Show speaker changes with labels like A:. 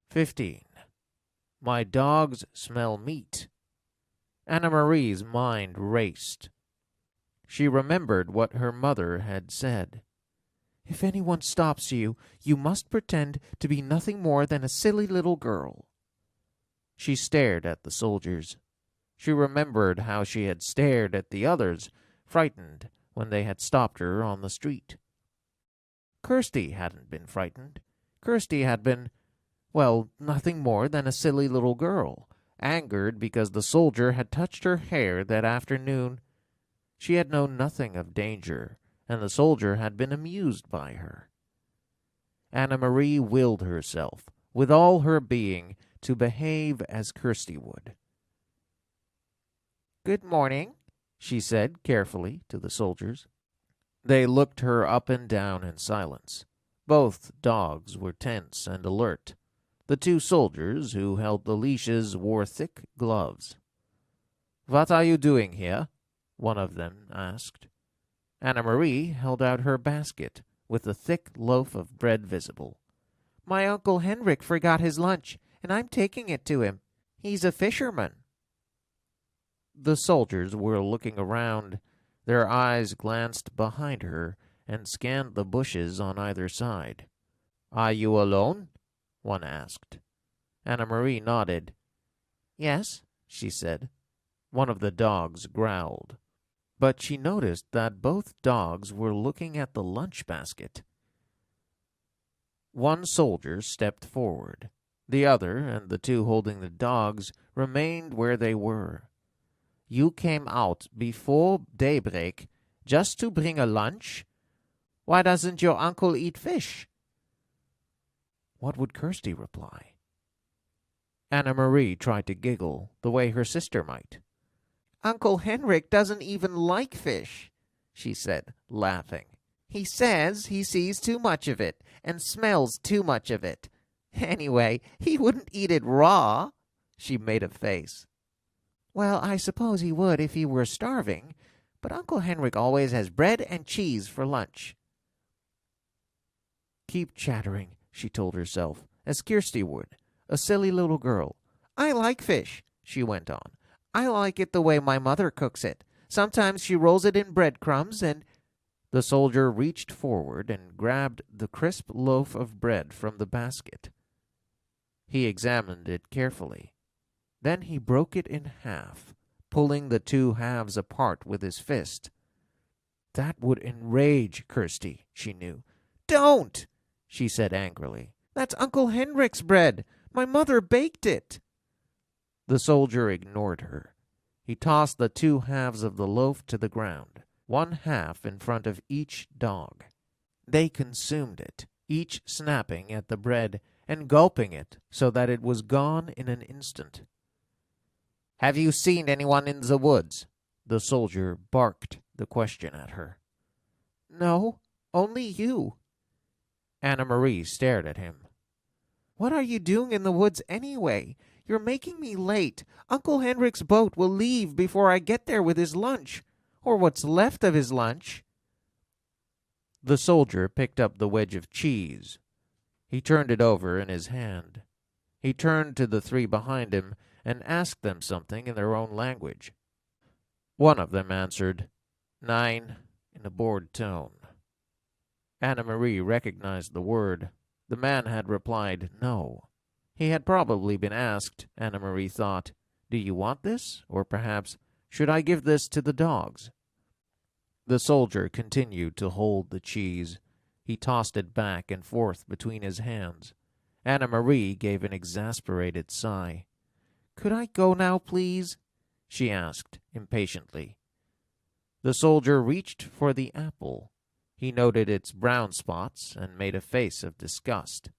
A: 15. My dogs smell meat. Annemarie's mind raced. She remembered what her mother had said. If anyone stops you, you must pretend to be nothing more than a silly little girl. She stared at the soldiers. She remembered how she had stared at the others, frightened, when they had stopped her on the street. Kirsty hadn't been frightened. Kirsty had been, well, nothing more than a silly little girl, angered because the soldier had touched her hair that afternoon. She had known nothing of danger, and the soldier had been amused by her. Annemarie willed herself, with all her being, to behave as Kirsty would. "Good morning," she said carefully to the soldiers. They looked her up and down in silence. Both dogs were tense and alert. The two soldiers who held the leashes wore thick gloves. "What are you doing here?" one of them asked. Annemarie held out her basket, with a thick loaf of bread visible. "My Uncle Henrik forgot his lunch, and I'm taking it to him. He's a fisherman." The soldiers were looking around. Their eyes glanced behind her and scanned the bushes on either side. "Are you alone?" one asked. Annemarie nodded. "Yes," she said. One of the dogs growled. But she noticed that both dogs were looking at the lunch basket. One soldier stepped forward. The other, and the two holding the dogs, remained where they were. "You came out before daybreak just to bring a lunch? Why doesn't your uncle eat fish?" What would Kirsty reply? Annemarie tried to giggle the way her sister might. "Uncle Henrik doesn't even like fish," she said, laughing. "He says he sees too much of it and smells too much of it. Anyway, he wouldn't eat it raw." She made a face. "Well, I suppose he would if he were starving, but Uncle Henrik always has bread and cheese for lunch." "Keep chattering," she told herself, as Kirsty would, a silly little girl. "I like fish," she went on. "I like it the way my mother cooks it. Sometimes she rolls it in breadcrumbs and—" The soldier reached forward and grabbed the crisp loaf of bread from the basket. He examined it carefully. Then he broke it in half, pulling the two halves apart with his fist. That would enrage Kirsty, she knew. "Don't!" she said angrily. "That's Uncle Henrik's bread. My mother baked it." The soldier ignored her. He tossed the two halves of the loaf to the ground, one half in front of each dog. They consumed it, each snapping at the bread and gulping it so that it was gone in an instant. "Have you seen anyone in the woods?" The soldier barked the question at her. "No, only you." Annemarie stared at him. "What are you doing in the woods anyway? You're making me late. Uncle Henrik's boat will leave before I get there with his lunch, or what's left of his lunch." The soldier picked up the wedge of cheese. He turned it over in his hand. He turned to the three behind him and asked them something in their own language. One of them answered, "Nine," in a bored tone. Annemarie recognized the word. The man had replied, "No." He had probably been asked, Annemarie thought, "Do you want this? Or perhaps, should I give this to the dogs?" The soldier continued to hold the cheese. He tossed it back and forth between his hands. Annemarie gave an exasperated sigh. "Could I go now, please?" she asked impatiently. The soldier reached for the apple. He noted its brown spots and made a face of disgust.